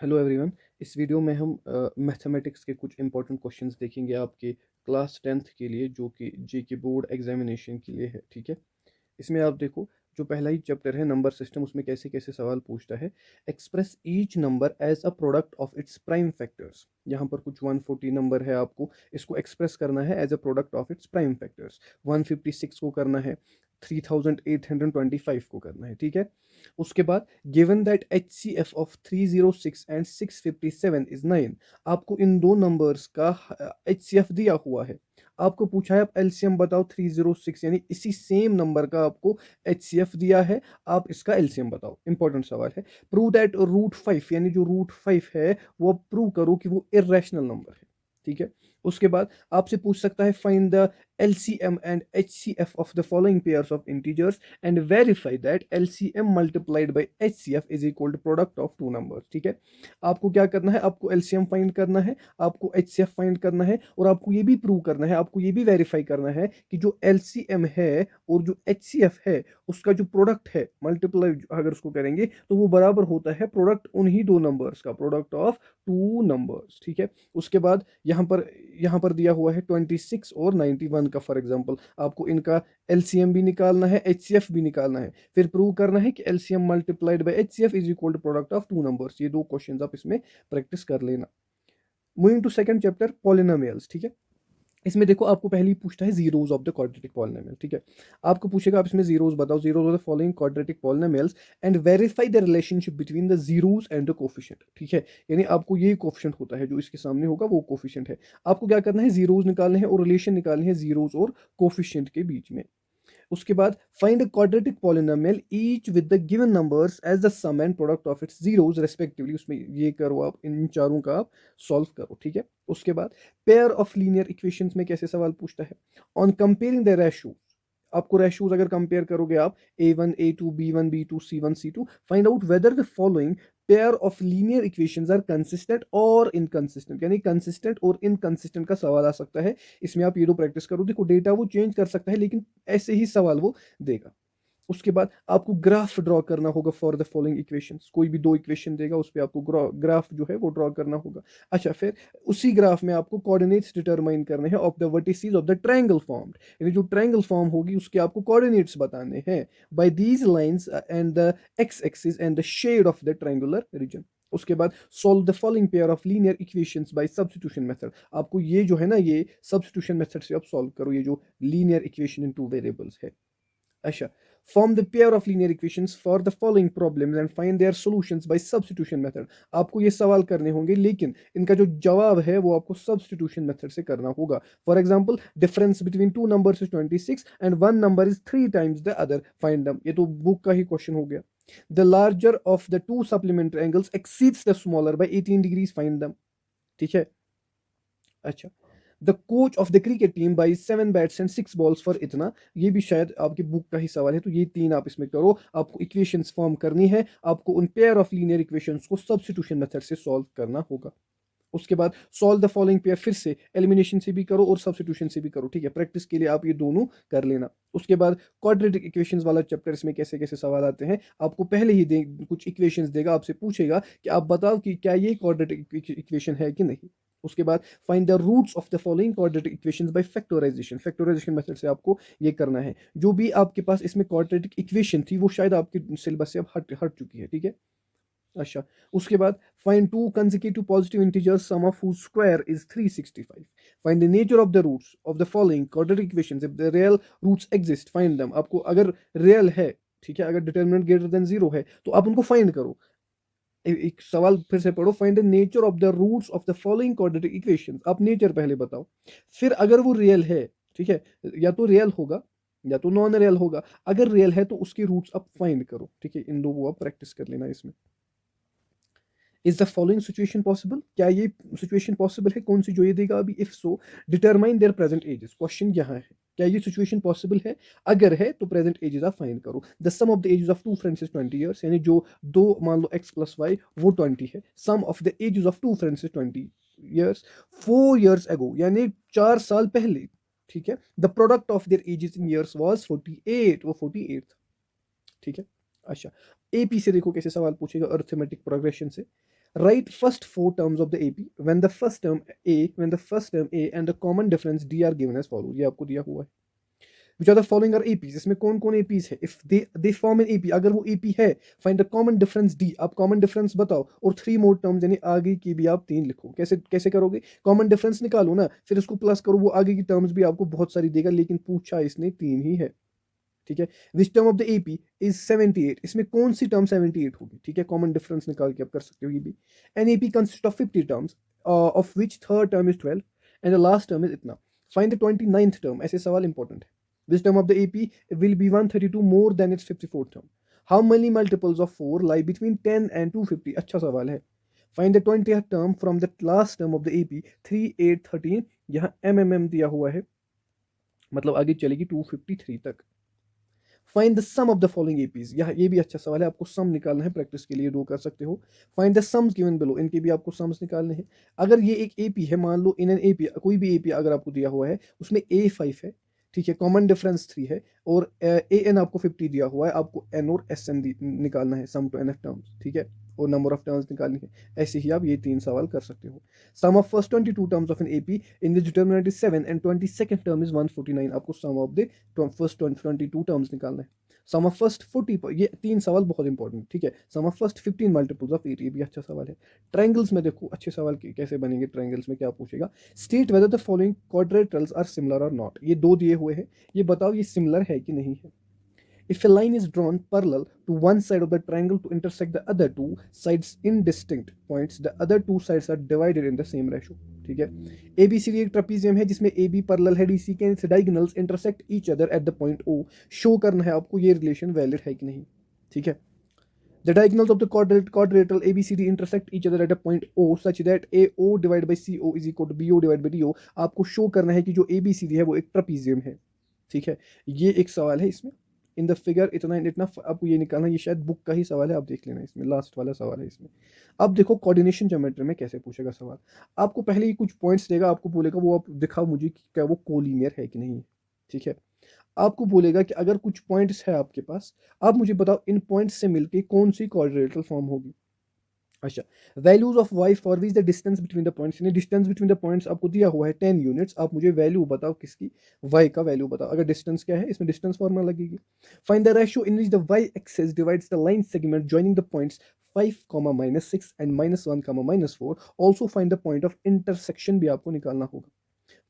Hello everyone. इस video में हम मैथमेटिक्स के कुछ इंपॉर्टेंट क्वेश्चंस देखेंगे आपके क्लास 10th के लिए, जो कि जेके बोर्ड एग्जामिनेशन के लिए है। ठीक है, इसमें आप देखो, जो पहला ही चैप्टर है नंबर सिस्टम, उसमें कैसे कैसे सवाल पूछता है। Express each number as a product of its prime factors. यहाँ पर कुछ 140 नंबर है, आपको इसको एक्सप्रेस करना है as a product of its prime factors. 156 को करना है, 3825 को करना है। ठीक है, उसके बाद given that H C F of 306 and 657 is 9। आपको इन दो नंबर्स का एच सी एफ दिया हुआ है। आपको पूछा है आप एलसीएम बताओ 306, यानी इसी सेम नंबर का आपको एचसीएफ दिया है, आप इसका एलसीएम बताओ। इंपॉर्टेंट सवाल है। प्रूव दैट रूट 5, यानी जो रूट 5 है वो प्रूव करो कि वो इरेशनल नंबर है। ठीक है, उसके बाद आपसे पूछ सकता है find the LCM and HCF of the following pairs of integers and verify that LCM multiplied by HCF is equal to product of two numbers। ठीक है, आपको क्या करना है, आपको LCM फाइंड करना है, आपको HCF फाइंड करना है, और आपको ये भी प्रूव करना है, आपको ये भी वेरीफाई करना है कि जो LCM है और जो HCF है उसका जो प्रोडक्ट है, मल्टीप्लाई अगर उसको करेंगे तो वो बराबर होता है प्रोडक्ट उन्हीं दो नंबर्स का, प्रोडक्ट ऑफ टू नंबर्स। ठीक है, उसके बाद यहाँ पर दिया हुआ है 26 और 91 का। फॉर एग्जांपल आपको इनका एलसीएम भी निकालना है, एचसीएफ भी निकालना है, फिर प्रूव करना है कि LCM multiplied by HCF is equal to product of two numbers. ये दो क्वेश्चंस आप इसमें प्रैक्टिस कर लेना। Moving to second chapter, polynomials. ठीक है, इसमें देखो आपको पहले ही पूछता है zeros of the quadratic polynomial. ठीक है, आपको पूछेगा आप इसमें जीरोज बताओ, zeros of the following quadratic polynomials and verify the relationship between the zeros and the coefficient. ठीक है, यानी आपको ये कोफिशिएंट होता है जो इसके सामने होगा, वो कोफिशिएंट है। आपको क्या करना है, जीरोज निकालने हैं और रिलेशन निकालनी है जीरोज और कोफिशिएंट के बीच में। उसके बाद find a quadratic polynomial each with the given numbers as the sum and product of its zeros respectively. उसमें ये करो आप, इन चारों का आप सॉल्व करो। ठीक है, उसके बाद पेयर ऑफ लीनियर इक्वेशंस में कैसे सवाल पूछता है, ऑन कंपेयरिंग द रेशियो। आपको रेशियोज अगर कंपेयर करोगे आप, a1 a2 b1 b2 c1 c2, find out whether the following pair of linear equations are consistent और इनकंसिस्टेंट। यानी कंसिस्टेंट और इनकंसिस्टेंट का सवाल आ सकता है। इसमें आप ये दो प्रैक्टिस करो। देखो डेटा वो चेंज कर सकता है, लेकिन ऐसे ही सवाल वो देगा। उसके बाद आपको ग्राफ ड्रॉ करना होगा फॉर द फॉलोइंग इक्वेशंस। कोई भी दो इक्वेशन देगा, उस पर आपको ग्राफ जो है वो ड्रॉ करना होगा। अच्छा, फिर उसी ग्राफ में आपको कोऑर्डिनेट्स डिटरमाइन करने हैं of the vertices of the triangle formed. यानी जो ट्रायंगल फॉर्म होगी उसके आपको कोऑर्डिनेट्स बताने हैं by these lines and the x axis and the shade of the triangular region. उसके बाद solve the following pair of linear equations by substitution method. आपको ये जो है ना, ये सब्स्टिट्यूशन मेथड से आप सॉल्व करो, ये जो linear equation in two variables है। अच्छा, form the pair of linear equations for the following problems and find their solutions by substitution method. आपको ये सवाल करने होंगे, लेकिन इनका जो जवाब है वो आपको सब्स्टिट्यूशन मेथड से करना होगा। For example, difference between two numbers is 26 and one number is 3 times the other, find them. ये तो बुक का ही क्वेश्चन हो गया। The larger of the two supplementary angles exceeds the smaller by 18 degrees, find them. ठीक है, अच्छा, the coach of the cricket team by 7 bats and 6 balls for इतना। ये भी शायद आपकी बुक का ही सवाल है, तो ये तीन आप इसमें करो। आपको इक्वेशंस फॉर्म करनी है, आपको उन पेयर ऑफ लीनियर इक्वेशंस को सब्स्टिट्यूशन मेथड से सॉल्व करना होगा। उसके बाद सॉल्व द फॉलोइंग पेयर, फिर से एलिमिनेशन से भी करो और सब्स्टिट्यूशन से भी करो। ठीक है, प्रैक्टिस के लिए आप ये दोनों कर लेना। उसके बाद क्वाड्रेटिक इक्वेशंस वाला चैप्टर, इसमें कैसे कैसे सवाल आते हैं। आपको पहले ही कुछ इक्वेशंस देगा, आपसे पूछेगा कि आप बताओ कि क्या ये क्वाड्रेटिक इक्वेशन है कि नहीं। उसके बाद find the roots of the following quadratic equations by factorisation. Factorisation method से आपको ये करना है। जो भी आपके पास इसमें क्वाड्रेटिक इक्वेशन थी वो शायद आपके सिलेबस से अब हट हट चुकी है। ठीक है, अच्छा, उसके बाद find two consecutive positive integers sum of whose square is 365। Find the nature of the roots of the following quadratic equations if the real roots exist, find them. आपको अगर रियल है, ठीक है, अगर डिटरमिनेंट ग्रेटर देन 0 है तो आप उनको फाइंड करो। एक सवाल फिर से पढ़ो, find the nature of the roots of the following quadratic equations. आप नेचर पहले बताओ, फिर अगर वो रियल है, ठीक है, या तो रियल होगा या तो नॉन रियल होगा। अगर रियल है तो उसके रूट्स आप फाइंड करो। ठीक है, इन दो को आप प्रैक्टिस कर लेना इसमें। Is the following situation possible, क्या ये सिचुएशन पॉसिबल है, कौन सी जो ये देगा अभी। If so determine there present ages. Question यहाँ है, क्या ये सिचुएशन पॉसिबल है। अगर है तो प्रेजेंट एजेस आप फाइंड करो। The sum of the ages of two friends is 20 years, यानी जो दो मान लो x प्लस वाई वो 20 है। Sum of the ages of two friends is 20 years 4 years ago, यानी 4 साल पहले। ठीक है, the product of their ages in years was 48, वो 48। ठीक है, अच्छा, एपी से देखो कैसे सवाल पूछेगा, अर्थमेटिक प्रोग्रेशन से। Write first four terms of the AP when the first term A and the common difference D are given as follows. ये आपको दिया हुआ है. Which are the following are APs? इसमें कौन कौन APs है? If they form an AP, अगर वो AP है, find the common difference D. आप common difference बताओ और 3 more terms यानी आगे की भी आप 3 लिखो. कैसे कैसे करोगे? common difference निकालो ना, फिर उसको प्लस करो, वो आगे की terms भी आपको बहुत सारी देगा, लेकिन पूछा इसने 3 ही है. ठीक है. Which term of the AP is 78? इसमें कौन सी टर्म 78 होगी? ठीक है, कॉमन डिफरेंस निकाल के आप कर सकते हो ये भी. An AP consist of 50 terms of which third term is 12 and the last term is इतना. Find the 29th term. ऐसे सवाल इंपॉर्टेंट है. Which term of the AP will be 132 more than its 54th term. How many multiples of 4 lie between 10 and 250? अच्छा सवाल है. Find the 20th term from the last term of the AP 3 8 13. यहाँ M दिया हुआ है, मतलब आगे चलेगी 253 तक. Find the sum of the following APs. ये भी अच्छा सवाल है, आपको सम निकालना है. प्रैक्टिस के लिए दो कर सकते हो. Find the sums given below. इनके भी आपको सम्स निकालने हैं. अगर ये एक एपी है, मान लो इन एन एपी, कोई भी एपी अगर आपको दिया हुआ है, उसमें A5 है, ठीक है, कॉमन डिफरेंस 3 है, और AN आपको 50 दिया हुआ है, आपको N और SN निकालना है, सम टू NF टर्म्स. ठीक है, और नंबर ऑफ टर्म्स निकालनी है. ऐसे ही आप ये 3 सवाल कर सकते हो. Sum of first 22 terms of an AP in which determinant is 7 and 22nd term is 149. आपको sum of the first 22 terms निकालना है. सम ऑफ फर्स्ट 40, ये 3 सवाल बहुत इंपॉर्टेंट. ठीक है. Sum of first 15 multiples of 8, ये भी अच्छा सवाल है. ट्रायंगल्स में देखो अच्छे सवाल कैसे बनेंगे. ट्रायंगल्स में क्या पूछेगा? State whether the following quadrilaterals are similar और नॉट. ये 2 दिए हुए हैं, ये बताओ ये सिमिलर है कि नहीं है. If a line is drawn parallel to one side of the triangle to intersect the other two sides in distinct points, the other two sides are divided in the same ratio. ठीक है. ABCD एक trapezium है जिसमें AB parallel है DC के, diagonals intersect each other at the point O. Show करना है आपको ये रिलेशन वैलिड है कि नहीं. ठीक है. The diagonals of the quadrilateral ABCD intersect each other at a point O such that AO divided by CO is equal to BO divided by DO. आपको शो करना है कि जो ABCD है वो एक ट्रेपीजियम है. ठीक है, ये एक सवाल है इसमें. इन द फिगर इतना इतना आपको ये निकालना. ये शायद बुक का ही सवाल है, आप देख लेना. इसमें लास्ट वाला सवाल है इसमें. अब देखो कोऑर्डिनेशन ज्योमेट्री में कैसे पूछेगा सवाल. आपको पहले ही कुछ पॉइंट्स देगा, आपको बोलेगा वो आप दिखाओ मुझे कि क्या वो कोलिनियर है कि नहीं. ठीक है. आपको बोलेगा कि अगर कुछ पॉइंट्स है आपके पास, आप मुझे बताओ इन पॉइंट्स से मिलके कौन सी क्वाड्रिलेटरल फॉर्म होगी. अच्छा, values of y for which the distance between the points. यानी डिस्टेंस बिटवीन द पॉइंट्स आपको दिया हुआ है 10 यूनिट्स. आप मुझे वैल्यू बताओ किसकी, y का वैल्यू बताओ. अगर डिस्टेंस क्या है, इसमें डिस्टेंस फॉर्मूला लगेगी. Find the ratio in which the y axis divides the line segment joining the points 5, -6 and -1, -4. Also find the point of intersection भी आपको निकालना होगा.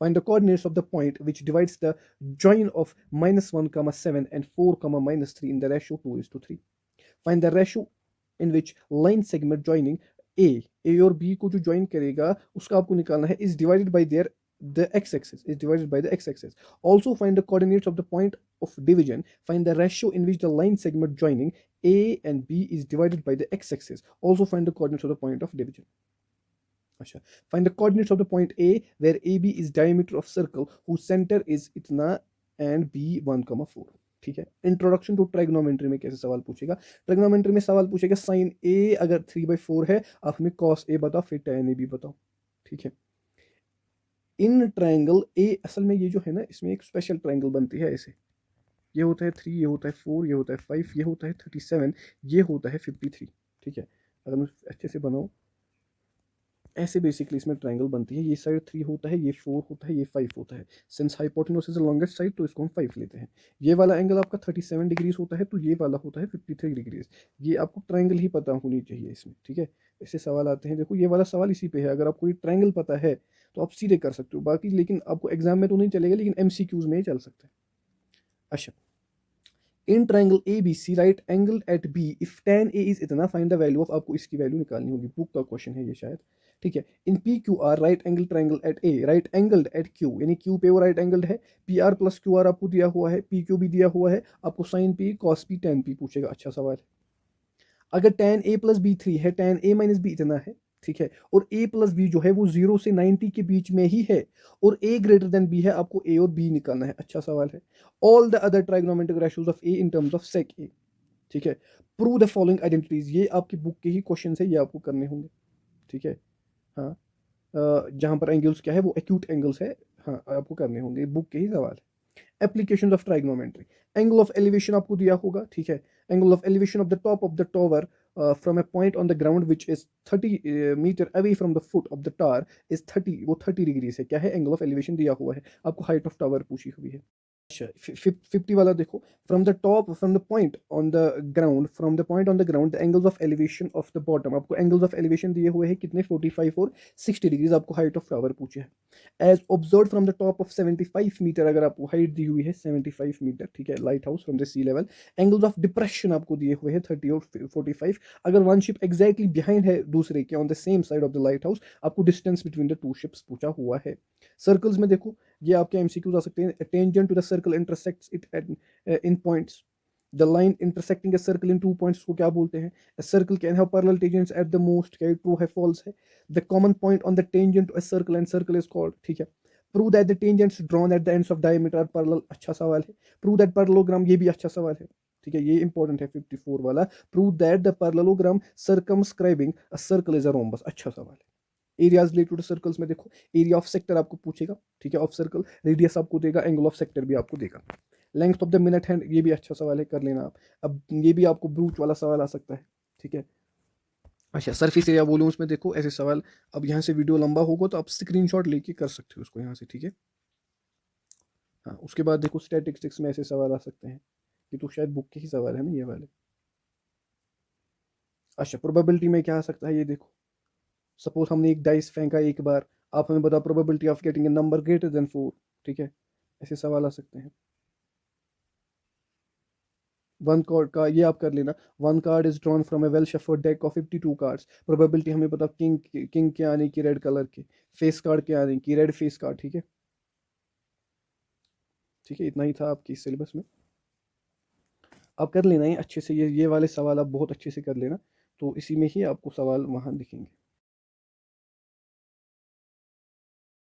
Find the coordinates of the point which divides the join of -1, 7 and 4, -3 in the ratio 2:3. Find the ratio in which line segment joining A और B को जो join करेगा उसका आपको निकालना है, is divided by the x-axis, is divided by the x-axis. Also find the coordinates of the point of division. Find the ratio in which the line segment joining A and B is divided by the x-axis. Also find the coordinates of the point of division. अच्छा, find the coordinates of the point A where AB is diameter of circle whose center is इतना and B 1, 4. ठीक है. Introduction to ट्राइग्नोमेट्री में कैसे सवाल पूछेगा. ट्राइग्नोमेट्री में सवाल पूछेगा साइन A अगर 3/4 है, आप हमें cos A बताओ, फिर tan A भी बताओ. ठीक है. इन ट्राइंगल A, असल में ये जो है ना, इसमें एक स्पेशल ट्राइंगल बनती है ऐसे. ये होता है 3, ये होता है 4, ये होता है 5, ये होता है 37, ये होता है 53. ठीक है. अगर मैं अच्छे से बनाऊँ ऐसे बेसिकली इसमें ट्रायंगल बनती है. ये साइड 3 होता है, ये 4 होता है, ये 5 होता है. Since hypotenuse is the longest side तो इसको हम 5 लेते हैं. ये वाला एंगल आपका 37 डिग्रीज होता है, तो ये वाला होता है 53 डिग्रीज. ये आपको ट्रायंगल ही पता होनी चाहिए इसमें. ठीक है. ऐसे सवाल आते हैं. देखो ये वाला सवाल इसी पे है. अगर आपको ये ट्रायंगल पता है तो आप सीधे कर सकते हो. बाकी लेकिन आपको एग्जाम में तो नहीं चलेगा, लेकिन MCQs में ही चल सकता है. अच्छा, in triangle ABC right angle at B if tan A is इतना, फाइंड द वैल्यू ऑफ. आपको इसकी वैल्यू निकालनी होगी. बुक का क्वेश्चन है ये शायद. ठीक है. इन PQR right angle triangle eight A right angled at Q, यानी Q पे वो राइट एंगल्ड है. PR प्लस QR आपको दिया हुआ है, PQ भी दिया हुआ है. आपको sin P cos P tan P पूछेगा. अच्छा सवाल है. अगर tan A प्लस B 3 है, tan A माइनस B इतना है. ठीक है. और A प्लस B जो है वो 0 से 90 के बीच में ही है, और A ग्रेटर देन B है. आपको A और B निकालना है. अच्छा सवाल है. All the other trigonometric ratios of A in terms of sec A. ठीक है. Prove the following identities. ये आपकी बुक के ही क्वेश्चन है, ये आपको करने होंगे. ठीक है. हाँ, जहाँ पर एंगल्स क्या है वो एक्यूट एंगल्स है. हाँ, आपको करने होंगे, बुक के ही सवाल है. Applications of trigonometry. Angle of elevation आपको दिया होगा. ठीक है. Angle of elevation of the top of the tower from a point on the ground which is 30 metre away from the foot of the tower is 30, वो 30 degree से क्या है, angle of elevation दिया हुआ है। आपको हाइट ऑफ टावर पूछी हुई है। अच्छा 50 वाला देखो, from the top, from the point on the ground, from the point on the ground the angles of elevation of the bottom, आपको एंगल्स ऑफ एलिवेशन दिए हुए हैं कितने, 45 और 60 डिग्रीज। आपको हाइट ऑफ टावर पूछे है। As observe from the top of 75 metre, अगर आपको हाइट दी हुई है 75 मीटर, ठीक है, lighthouse from the sea level. Angles of depression आपको दिए हुए हैं 30 और 45। अगर वन शिप एग्जैक्टली बिहाइंड है दूसरे के on the same side of the lighthouse, आपको distance between the two ships पूछा हुआ है। सर्कल्स में देखो, ये आपके एमसीक्यूज आ सकते हैं। Tangent to the circle intersects it in points, the line intersecting a circle in two points को क्या बोलते हैं, a circle can have parallel tangents at the most, क्या ट्रू है फॉल्स है। the common point on the tangent to a circle and circle is called, ठीक है। prove that the tangents drawn at the ends of diameter are parallel, अच्छा सवाल है। prove that parallelogram, ये भी अच्छा सवाल है, ठीक है, ये इंपॉर्टेंट है 54 वाला। prove that the parallelogram circumscribing a circle is a rhombus, अच्छा सवाल है। एरियाज रिलेटेड टू सर्कल्स में देखो, एरिया ऑफ सेक्टर आपको पूछेगा, ठीक है, ऑफ सर्कल, रेडियस आपको देगा, एंगल ऑफ सेक्टर भी आपको देगा। Length of the minute hand, ये भी अच्छा सवाल है, कर लेना आप। अब ये भी आपको ब्रूच वाला सवाल आ सकता है, ठीक है। अच्छा सरफेस एरिया वॉल्यूम्स में देखो ऐसे सवाल, अब यहाँ से वीडियो लंबा होगा तो आप स्क्रीनशॉट लेके कर सकते हो उसको यहाँ से, ठीक है। हाँ उसके बाद देखो स्टैटिस्टिक्स में ऐसे सवाल आ सकते हैं, ये तो शायद बुक के ही सवाल है ना ये वाले। अच्छा प्रोबेबिलिटी में क्या आ सकता है, ये देखो, सपोज हमने एक डाइस फेंका एक बार, आप हमें बताओ probability of getting a number greater than 4, ठीक है, ऐसे सवाल आ सकते हैं। वन कार्ड का ये आप कर लेना, one card is drawn from A well shuffled deck of 52 cards, probability हमें पता किंग, किंग के आने की रेड कलर के, फेस कार्ड के आने की रेड फेस कार्ड, ठीक है। ठीक है इतना ही था आपकी सिलेबस में, आप कर लेना ये अच्छे से, ये वाले सवाल आप बहुत अच्छे से कर लेना, तो इसी में ही आपको सवाल वहाँ दिखेंगे।